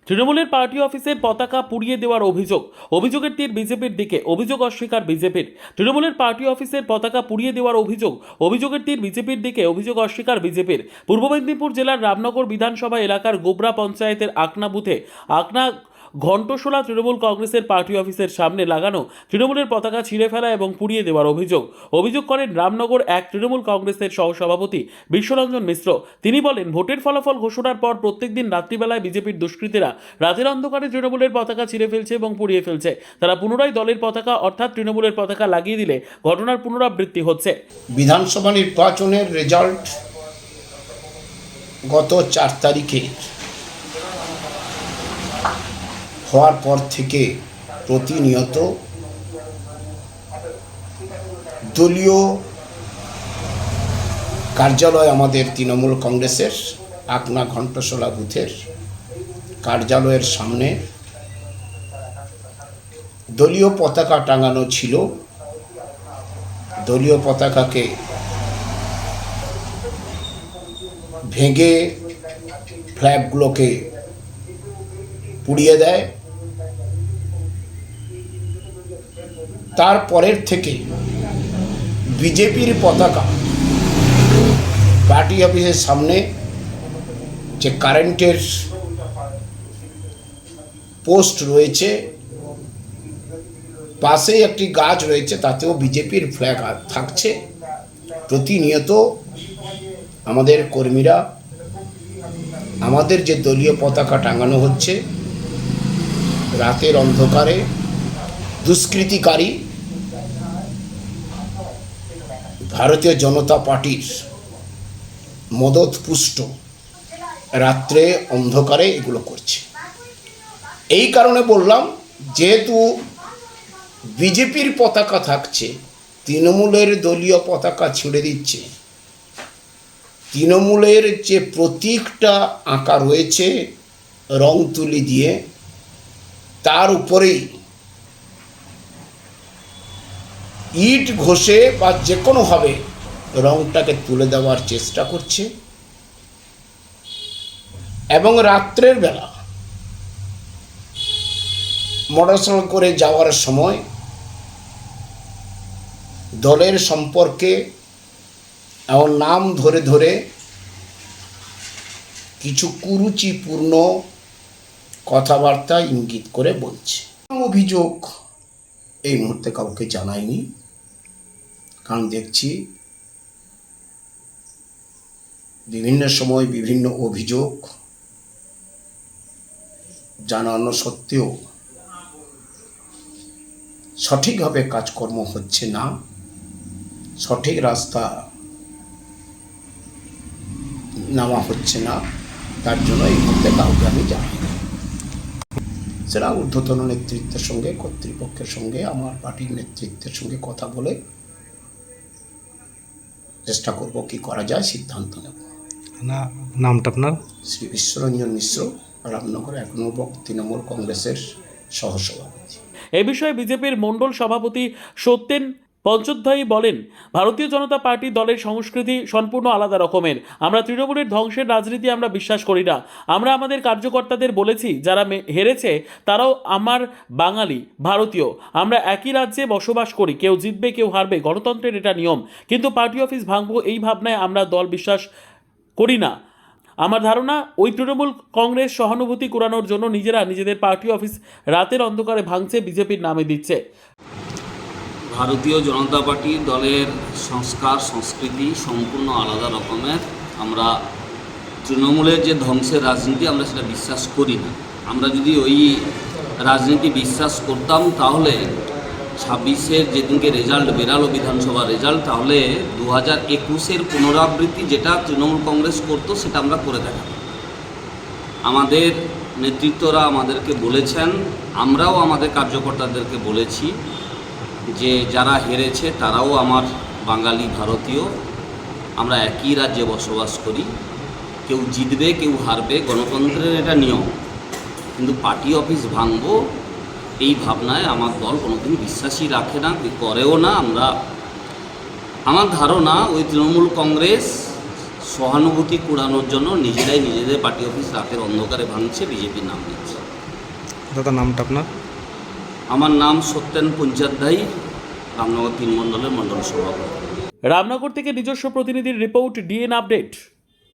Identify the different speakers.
Speaker 1: তৃণমূলের পার্টি অফিসের পতাকা পুড়িয়ে দেওয়ার অভিযোগের তীর বিজেপির দিকে। অভিযোগ অস্বীকার বিজেপির। তৃণমূলের পার্টি অফিসের পতাকা পুড়িয়ে দেওয়ার অভিযোগের তীর বিজেপির দিকে। অভিযোগ অস্বীকার বিজেপির। পূর্ব মেদিনীপুর জেলার রামনগর বিধানসভা এলাকার গোবরা পঞ্চায়েতের আকনা বুথে ঘণ্টশোলা তৃণমূল কংগ্রেসের পার্টি অফিসের সামনে লাগানো তৃণমূলের পতাকা ছিঁড়ে ফেলা এবং পুড়িয়ে দেওয়ার অভিযোগ করেন রামনগর এক তৃণমূল কংগ্রেসের সহসভাপতি বিশ্বরঞ্জন মিশ্র। তিনি বলেন, ভোটের ফলাফল ঘোষণার পর প্রত্যেকদিন রাত্রিবেলায় বিজেপির দুষ্কৃতীরা রাতের অন্ধকারে তৃণমূলের পতাকা ছিঁড়ে ফেলছে এবং পুড়িয়ে ফেলছে। তারা পুনরায় দলের পতাকা অর্থাৎ তৃণমূলের পতাকা লাগিয়ে দিলে ঘটনার পুনরাবৃত্তি হচ্ছে।
Speaker 2: বিধানসভা নির্বাচনের রেজাল্ট গত 4 তারিখে হওয়ার পর থেকে প্রতিনিয়ত দলীয় কার্যালয় আমাদের তৃণমূল কংগ্রেসের আকনা ঘণ্টশোলা বুথের কার্যালয়ের সামনে দলীয় পতাকা টাঙানো ছিল। দলীয় পতাকাকে ভেঙে ফ্ল্যাগগুলোকে পুড়িয়ে দেয়। তারপরের থেকে বিজেপির পতাকা পার্টি অফিসের সামনে যে কারেন্টের পোস্ট রয়েছে, পাশেই একটি গাছ রয়েছে, তাতেও বিজেপির ফ্ল্যাগ থাকছে। প্রতিনিয়ত আমাদের কর্মীরা আমাদের যে দলীয় পতাকা টাঙানো হচ্ছে, রাতের অন্ধকারে দুষ্কৃতিকারী ভারতীয় জনতা পার্টির মদতপুষ্ট রাত্রে অন্ধকারে এগুলো করছে। এই কারণে বললাম, যেহেতু বিজেপির পতাকা থাকছে, তৃণমূলের দলীয় পতাকা ছিঁড়ে দিচ্ছে, তৃণমূলের যে প্রতীকটা আঁকা রয়েছে রং তুলি দিয়ে, তার উপরেই ইট ঘষে বা যে কোনোভাবে রংটাকে তুলে দেওয়ার চেষ্টা করছে। এবং রাত্রের বেলা মোটরসাইকেল করে যাওয়ার সময় দলের সম্পর্কে এবং নাম ধরে ধরে কিছু কুরুচিপূর্ণ কথাবার্তা ইঙ্গিত করে বলছে। অভিযোগ এই মুহূর্তে কাউকে জানায়নি, কারণ দেখছি বিভিন্ন সময় বিভিন্ন অভিযোগ জানানো সত্ত্বেও সঠিকভাবে কাজকর্ম হচ্ছে না, সঠিক রাস্তা নামা হচ্ছে না। তার জন্য এই মুহূর্তে কাউকে আমি জানাই। সেটা ঊর্ধ্বতন নেতৃত্বের সঙ্গে, কর্তৃপক্ষের সঙ্গে, আমার পার্টির নেতৃত্বের সঙ্গে কথা বলে চেষ্টা করব কি করা যায়, সিদ্ধান্ত নেব।
Speaker 3: না, নামটা আপনার?
Speaker 2: শ্রী বিশ্বরঞ্জন মিশ্র, রামনগর 1 নং ব্লক তৃণমূল কংগ্রেসের সহসভাপতি।
Speaker 1: এ বিষয়ে বিজেপির মণ্ডল সভাপতি সত্যেন পঞ্চোধ্যায়ী বলেন, ভারতীয় জনতা পার্টি দলের সংস্কৃতি সম্পূর্ণ আলাদা রকমের। আমরা তৃণমূলের ধ্বংসের রাজনীতি আমরা বিশ্বাস করি না। আমরা আমাদের কার্যকর্তাদের বলেছি, যারা হেরেছে তারাও আমার বাঙালি, ভারতীয়। আমরা একই রাজ্যে বসবাস করি, কেউ জিতবে কেউ হারবে, গণতন্ত্রের এটা নিয়ম। কিন্তু পার্টি অফিস ভাঙবো এই ভাবনায় আমরা দল বিশ্বাস করি না। আমার ধারণা, ওই তৃণমূল কংগ্রেস সহানুভূতি কুড়ানোর জন্য নিজেরা নিজেদের পার্টি অফিস রাতের অন্ধকারে ভাঙছে, বিজেপির নামে দিচ্ছে।
Speaker 4: ভারতীয় জনতা পার্টি দলের সংস্কার সংস্কৃতি সম্পূর্ণ আলাদা রকমের। আমরা তৃণমূলের যে ধ্বংসের রাজনীতি আমরা সেটা বিশ্বাস করি না। আমরা যদি ওই রাজনীতি বিশ্বাস করতাম তাহলে 26-এর যেদিনকে রেজাল্ট বেরালো, বিধানসভা রেজাল্ট, তাহলে 2021-এর পুনরাবৃত্তি যেটা তৃণমূল কংগ্রেস করতো সেটা আমরা করে দেখাতাম। আমাদের নেতৃত্বরা আমাদেরকে বলেছেন, আমরাও আমাদের কার্যকর্তাদেরকে বলেছি যে যারা হেরেছে তারাও আমার বাঙালি, ভারতীয়। আমরা একই রাজ্যে বসবাস করি, কেউ জিতবে কেউ হারবে, গণতন্ত্রের এটা নিয়ম। কিন্তু পার্টি অফিস ভাঙবো এই ভাবনায় আমার দল কোনোদিন বিশ্বাসই রাখে না, করেও না। আমার ধারণা ওই তৃণমূল কংগ্রেস সহানুভূতি কুড়ানোর জন্য নিজেরাই নিজেদের পার্টি অফিস রাতের অন্ধকারে ভাঙছে, বিজেপির নাম দিচ্ছে।
Speaker 3: দাদা নামটা আপনার?
Speaker 4: আমার নাম সত্যেন পঞ্চাধ্যায়ী, রামনগর 3 মণ্ডলের মণ্ডল সভাপতি।
Speaker 1: রামনগর থেকে নিজস্ব প্রতিনিধির রিপোর্ট, ডিএন আপডেট।